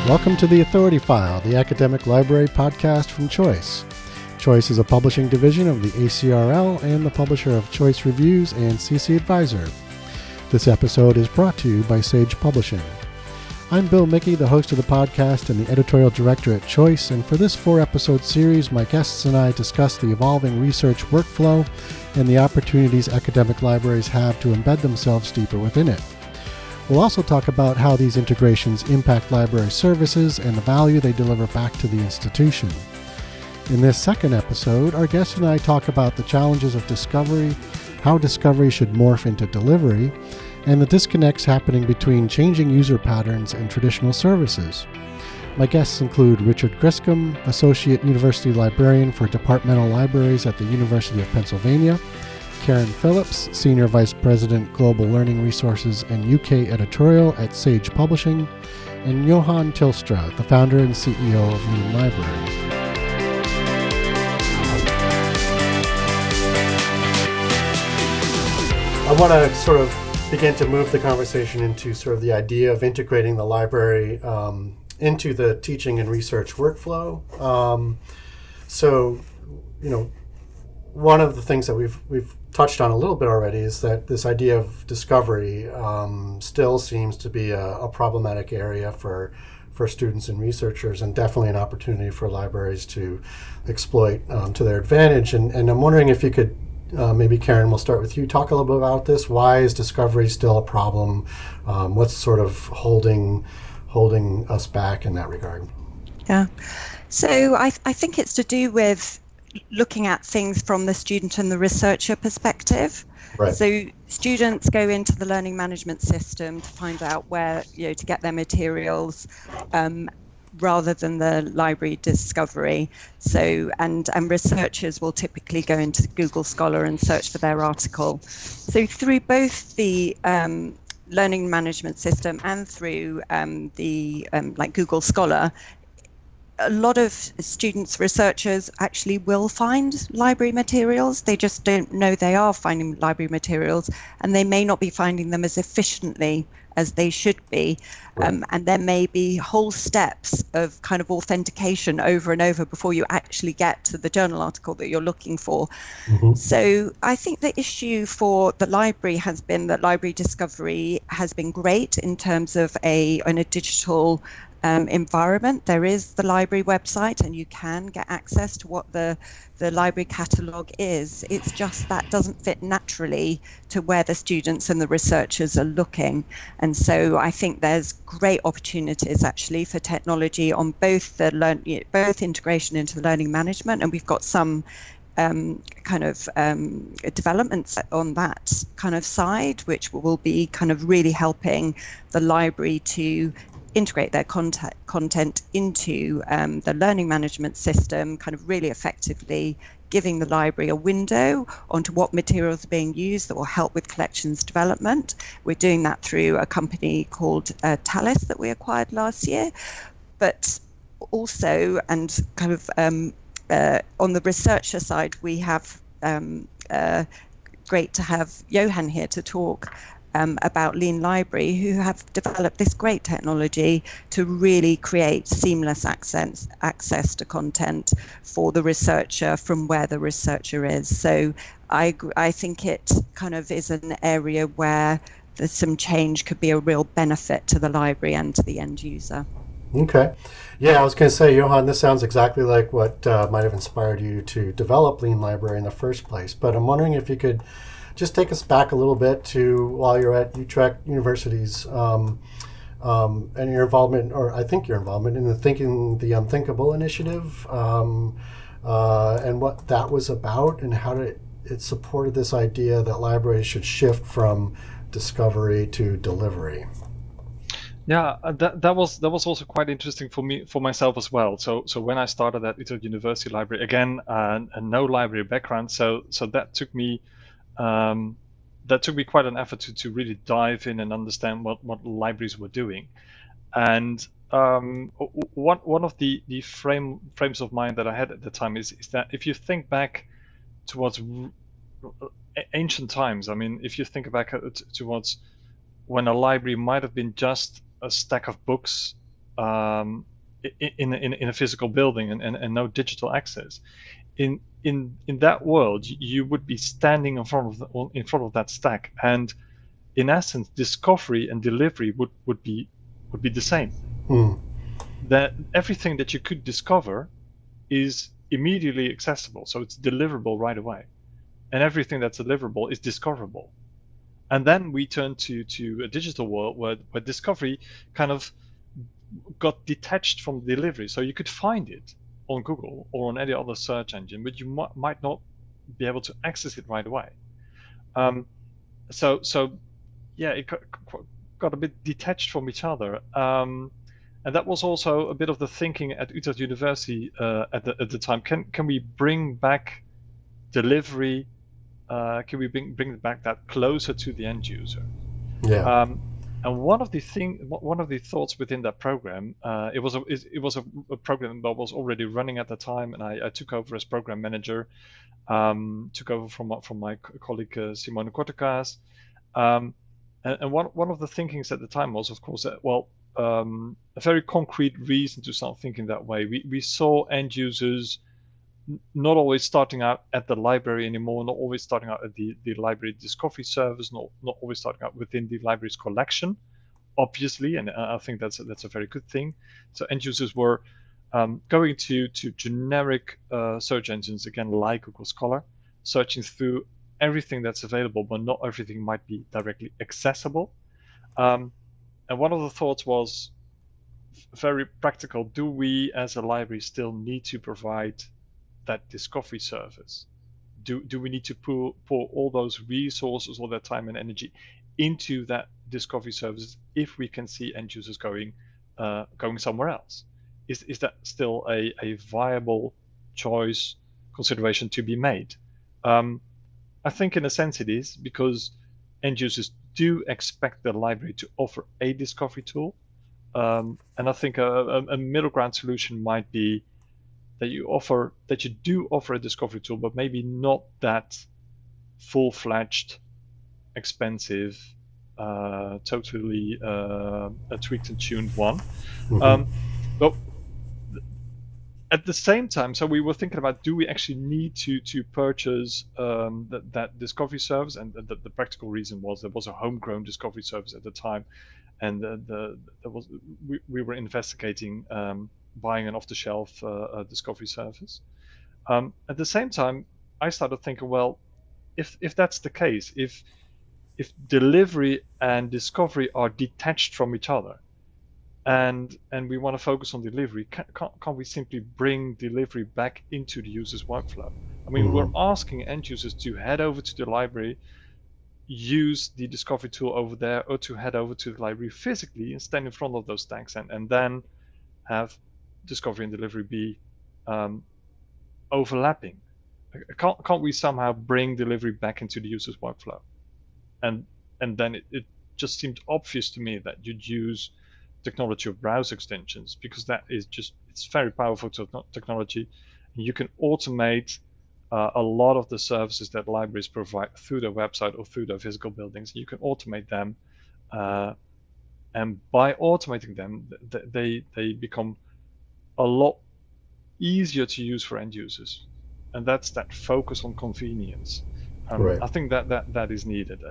Welcome to The Authority File, the academic library podcast from Choice. Choice is a publishing division of the ACRL and the publisher of Choice Reviews and CC Advisor. This episode is brought to you by Sage Publishing. I'm Bill Mickey, the host of the podcast and the editorial director at Choice, and for this 4-episode series, my guests and I discuss the evolving research workflow and the opportunities academic libraries have to embed themselves deeper within it. We'll also talk about how these integrations impact library services and the value they deliver back to the institution. In this second episode, our guest and I talk about the challenges of discovery, how discovery should morph into delivery, and the disconnects happening between changing user patterns and traditional services. My guests include Richard Griscom, Associate University Librarian for Departmental Libraries at the University of Pennsylvania, Karen Phillips, Senior Vice President, Global Learning Resources and UK Editorial at Sage Publishing, and Johan Tilstra, the founder and CEO of Lean Library. I want to sort of begin to move the conversation into sort of the idea of integrating the library into the teaching and research workflow. One of the things that we've touched on a little bit already is that this idea of discovery still seems to be a problematic area for students and researchers, and definitely an opportunity for libraries to exploit to their advantage. And I'm wondering if you could, maybe Karen, we'll start with you, talk a little bit about this. Why is discovery still a problem? What's sort of holding us back in that regard? Yeah, so I think it's to do with looking at things from the student and the researcher perspective. Right. So students go into the learning management system to find out where, to get their materials, rather than the library discovery. So, and researchers will typically go into Google Scholar and search for their article. So through both the learning management system and through the Google Scholar, a lot of students, researchers actually will find library materials. They just don't know they are finding library materials, and they may not be finding them as efficiently as they should be. Right. And there may be whole steps of kind of authentication over and over before you actually get to the journal article that you're looking for. Mm-hmm. So I think the issue for the library has been that library discovery has been great in terms of a digital environment. There is the library website, and you can get access to what the library catalogue is. It's just that doesn't fit naturally to where the students and the researchers are looking. And so I think there's great opportunities actually for technology on both both integration into learning management, and we've got some developments on that kind of side, which will be kind of really helping the library to integrate their content into the learning management system, kind of really effectively giving the library a window onto what materials are being used that will help with collections development. We're doing that through a company called Talis that we acquired last year. But also, and kind of on the researcher side, we have great to have Johan here to talk about Lean Library, who have developed this great technology to really create seamless access to content for the researcher from where the researcher is. So I think it kind of is an area where there's some change could be a real benefit to the library and to the end user. Okay. Yeah, I was going to say, Johan, this sounds exactly like what might have inspired you to develop Lean Library in the first place. But I'm wondering if you could just take us back a little bit to while you're at Utrecht Universities and your involvement, or I think your involvement in the Thinking the Unthinkable initiative, and what that was about, and how it supported this idea that libraries should shift from discovery to delivery. Yeah, that was also quite interesting for myself as well. So when I started at Utrecht University Library, again, no library background, so that took me quite an effort to really dive in and understand what libraries were doing. And one of the frames of mind that I had at the time is that if you think back towards ancient times, I mean, if you think back towards when a library might have been just a stack of books in a physical building and no digital access. In that world, you would be standing in front of that stack, and in essence, discovery and delivery would be the same. That everything that you could discover is immediately accessible, so it's deliverable right away, and everything that's deliverable is discoverable. And then we turn to a digital world where discovery kind of got detached from delivery. So you could find it on Google or on any other search engine, but you might not be able to access it right away. So yeah, it got a bit detached from each other. And that was also a bit of the thinking at Utrecht University at the time. Can we bring back delivery? Can we bring back that closer to the end user? Yeah. And one of the thoughts within that program, it was a program that was already running at the time, and I took over as program manager, took over from my colleague Simone Kortekas. And one of the thinkings at the time was, of course, that a very concrete reason to start thinking that way. We saw end users not always starting out at the library anymore, not always starting out at the library discovery service, not always starting out within the library's collection, obviously, and I think that's a very good thing. So end users were going to generic search engines, again, like Google Scholar, searching through everything that's available, but not everything might be directly accessible. And one of the thoughts was very practical. Do we as a library still need to provide that discovery service? Do we need to pour all those resources, all that time and energy into that discovery service if we can see end users going somewhere else? Is that still a viable choice, consideration to be made? I think in a sense it is, because end users do expect the library to offer a discovery tool. And I think a middle ground solution might be that you do offer a discovery tool, but maybe not that full-fledged, expensive, totally a tweaked and tuned one. But at the same time, so we were thinking about, do we actually need to purchase that discovery service? And the practical reason was there was a homegrown discovery service at the time, and we were investigating buying an off-the-shelf discovery service. At the same time, I started thinking, well, if that's the case, if delivery and discovery are detached from each other, and we want to focus on delivery, can't we simply bring delivery back into the user's workflow? I mean, we're asking end users to head over to the library, use the discovery tool over there, or to head over to the library physically and stand in front of those stacks, and then have discovery and delivery be overlapping. Can't we somehow bring delivery back into the user's workflow? And then it just seemed obvious to me that you'd use technology of browser extensions, because that is it's very powerful technology. You can automate a lot of the services that libraries provide through their website or through their physical buildings. You can automate them, and by automating them, they become a lot easier to use for end users, and that's that focus on convenience. Right. I think that is needed.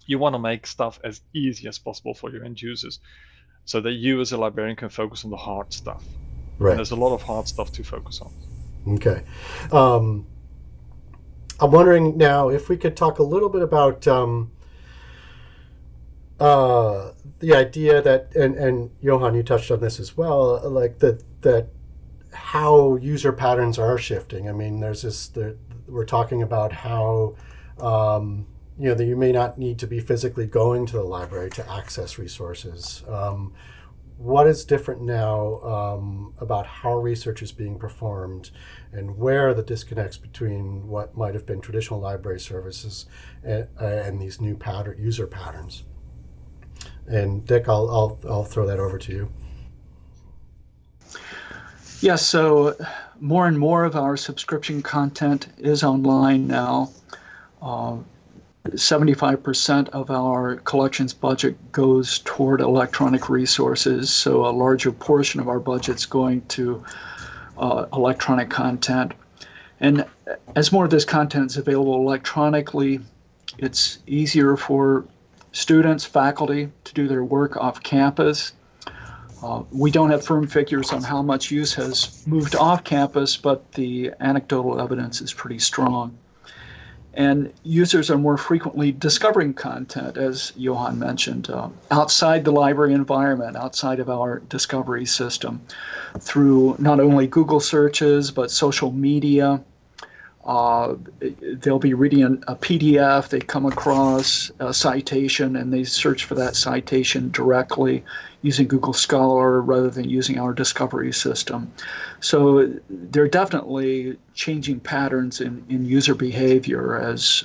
You want to make stuff as easy as possible for your end users, so that you as a librarian can focus on the hard stuff. Right. And there's a lot of hard stuff to focus on. Okay. I'm wondering now if we could talk a little bit about the idea that, and Johan, you touched on this as well, like that how user patterns are shifting. I mean, we're talking about how that you may not need to be physically going to the library to access resources. What is different now about how research is being performed, and where are the disconnects between what might have been traditional library services and these new user patterns? And Dick, I'll throw that over to you. Yes, so more and more of our subscription content is online now. 75% of our collections budget goes toward electronic resources, so a larger portion of our budget's going to electronic content. And as more of this content is available electronically, it's easier for students, faculty to do their work off campus. We don't have firm figures on how much use has moved off campus, but the anecdotal evidence is pretty strong. And users are more frequently discovering content, as Johan mentioned, outside the library environment, outside of our discovery system, through not only Google searches, but social media. They'll be reading a PDF, they come across a citation, and they search for that citation directly using Google Scholar rather than using our discovery system. So there are definitely changing patterns in user behavior as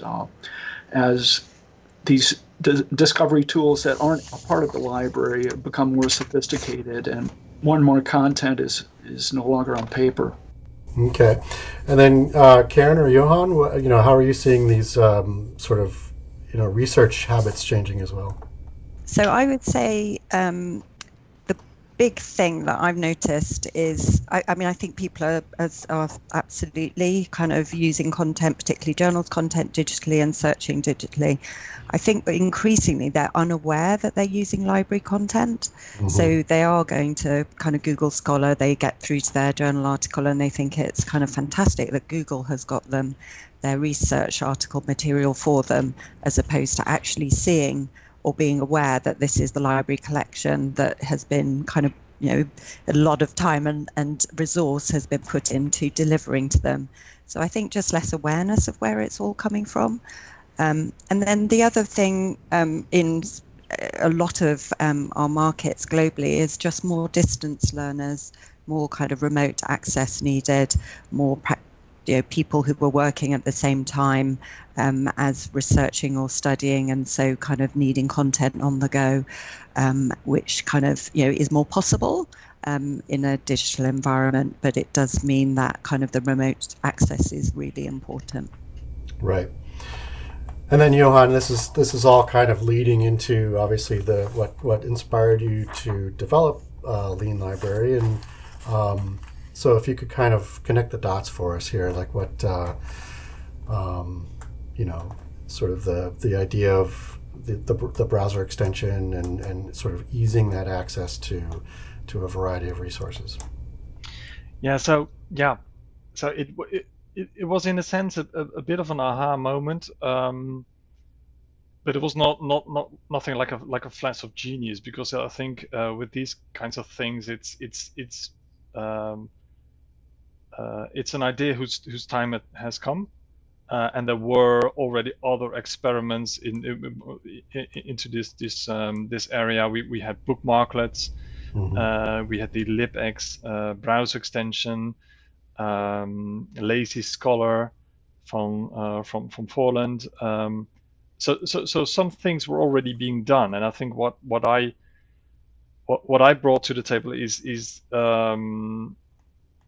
these discovery tools that aren't a part of the library become more sophisticated, and more content is no longer on paper. Okay, and then Karen or Johan, how are you seeing these sort of research habits changing as well? So I would say the big thing that I've noticed is, I think people are absolutely kind of using content, particularly journals content, digitally and searching digitally. I think that increasingly they're unaware that they're using library content. Mm-hmm. So they are going to kind of Google Scholar, they get through to their journal article and they think it's kind of fantastic that Google has got them their research article material for them, as opposed to actually seeing or being aware that this is the library collection that has been kind of, a lot of time and resource has been put into delivering to them. So I think just less awareness of where it's all coming from. And then the other thing in a lot of our markets globally is just more distance learners, more kind of remote access needed, more people who were working at the same time as researching or studying, and so kind of needing content on the go, which kind of is more possible in a digital environment, but it does mean that kind of the remote access is really important. Right. And then Johan, this is all kind of leading into obviously what inspired you to develop Lean Library, and so if you could kind of connect the dots for us here, like what sort of the idea of the browser extension and sort of easing that access to a variety of resources. So it was in a sense a bit of an aha moment, but it was nothing like a flash of genius, because I think with these kinds of things it's an idea whose time it has come, and there were already other experiments into this area. We had bookmarklets, mm-hmm. We had the libx browser extension, Lazy Scholar from Poland. So some things were already being done, and I think what I brought to the table is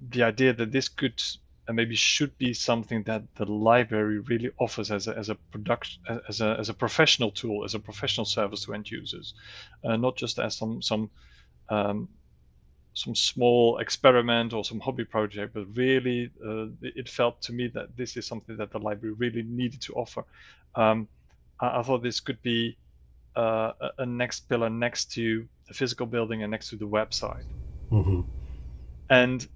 the idea that this could and maybe should be something that the library really offers as a professional tool, as a professional service to end users, not just as some small experiment or some hobby project, but really it felt to me that this is something that the library really needed to offer. I thought this could be a next pillar next to the physical building and next to the website. Mm-hmm. And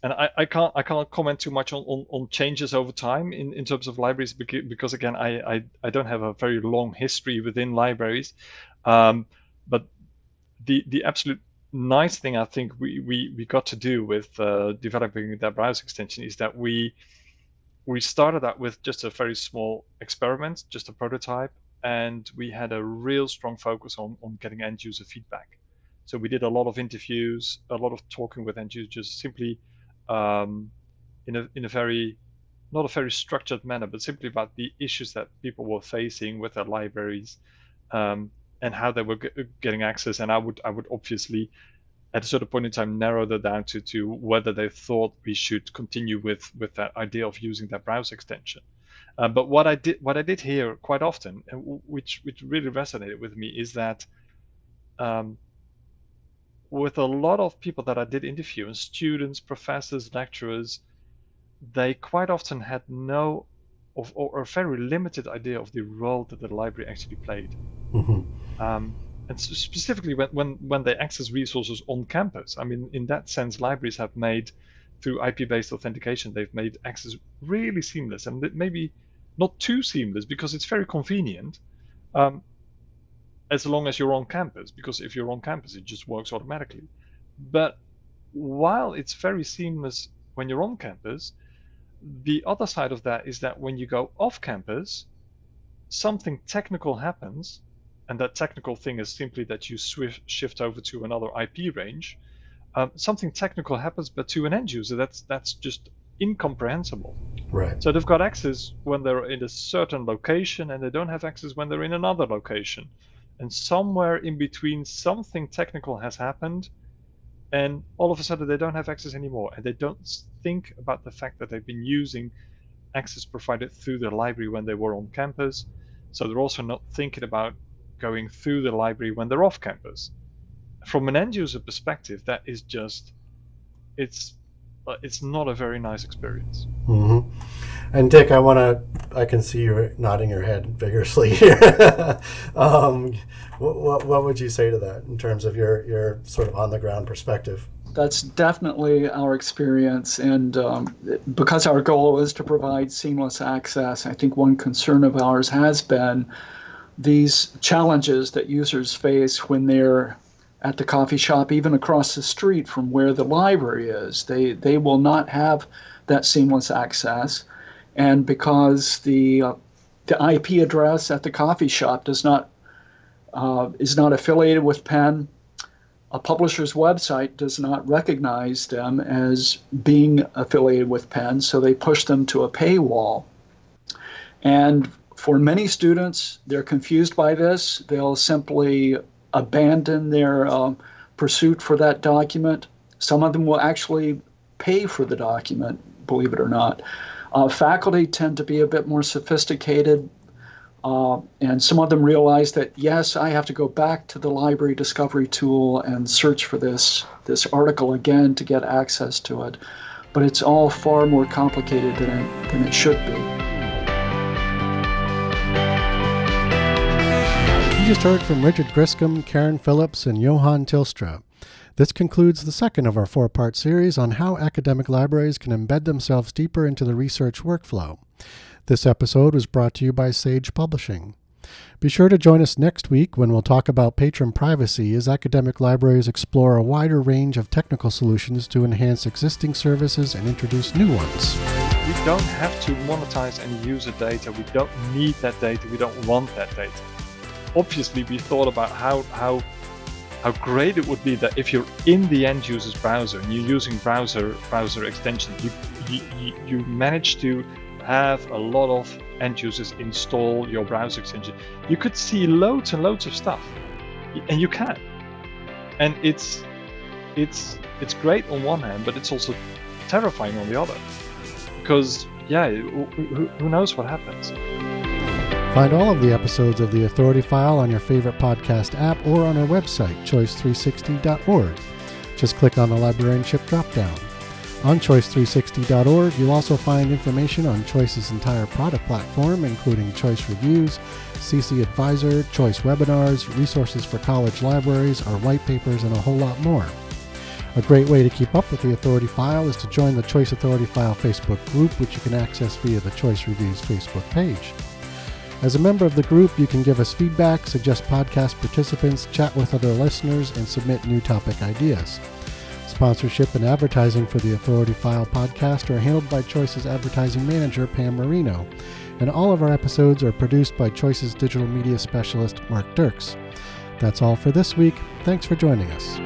and I can't comment too much on changes over time in terms of libraries, because again I don't have a very long history within libraries, but the absolute nice thing I think we got to do with developing that browser extension is that we started out with just a very small experiment, just a prototype, and we had a real strong focus on getting end user feedback. So we did a lot of interviews, a lot of talking with end users, simply in a very, not a very structured manner, but simply about the issues that people were facing with their libraries, and how they were getting access. And I would obviously, at a certain point in time, narrow that down to whether they thought we should continue with that idea of using that browser extension. But what I did hear quite often, and which really resonated with me, is that with a lot of people that I did interview, and students, professors, lecturers, they quite often had no or a very limited idea of the role that the library actually played. And specifically when they access resources on campus. I mean, in that sense, libraries have made, through IP-based authentication, they've made access really seamless, and maybe not too seamless because it's very convenient, as long as you're on campus, because if you're on campus, it just works automatically. But while it's very seamless when you're on campus, the other side of that is that when you go off campus, something technical happens, and that technical thing is simply that you shift over to another IP range. Something technical happens, but to an end user, that's just incomprehensible. Right. So they've got access when they're in a certain location, and they don't have access when they're in another location. And somewhere in between, something technical has happened, and all of a sudden they don't have access anymore, and they don't think about the fact that they've been using access provided through the library when they were on campus. So they're also not thinking about going through the library when they're off campus. From an end user perspective, that is just, it's not a very nice experience. Mm-hmm. And Dick, I can see you nodding your head vigorously here. What would you say to that in terms of your sort of on the ground perspective? That's definitely our experience, and because our goal is to provide seamless access, I think one concern of ours has been these challenges that users face when they're at the coffee shop, even across the street from where the library is. They will not have that seamless access, and because the IP address at the coffee shop is not affiliated with Penn, a publisher's website does not recognize them as being affiliated with Penn, so they push them to a paywall. And for many students, they're confused by this. They'll simply abandon their pursuit for that document. Some of them will actually pay for the document, believe it or not. Faculty tend to be a bit more sophisticated, and some of them realize that, yes, I have to go back to the library discovery tool and search for this article again to get access to it. But it's all far more complicated than it should be. You just heard from Richard Griscom, Karen Phillips, and Johan Tilstra. This concludes the second of our 4-part series on how academic libraries can embed themselves deeper into the research workflow. This episode was brought to you by Sage Publishing. Be sure to join us next week when we'll talk about patron privacy as academic libraries explore a wider range of technical solutions to enhance existing services and introduce new ones. We don't have to monetize any user data. We don't need that data. We don't want that data. Obviously, we thought about how great it would be that if you're in the end user's browser and you're using browser extensions, you manage to have a lot of end users install your browser extension. You could see loads and loads of stuff, and you can. And it's great on one hand, but it's also terrifying on the other, because who knows what happens. Find all of the episodes of The Authority File on your favorite podcast app or on our website, choice360.org. Just click on the librarianship dropdown. On choice360.org, you'll also find information on Choice's entire product platform, including Choice Reviews, CC Advisor, Choice Webinars, resources for college libraries, our white papers, and a whole lot more. A great way to keep up with The Authority File is to join the Choice Authority File Facebook group, which you can access via the Choice Reviews Facebook page. As a member of the group, you can give us feedback, suggest podcast participants, chat with other listeners, and submit new topic ideas. Sponsorship and advertising for the Authority File podcast are handled by Choice's advertising manager, Pam Marino, and all of our episodes are produced by Choice's digital media specialist, Mark Dirks. That's all for this week. Thanks for joining us.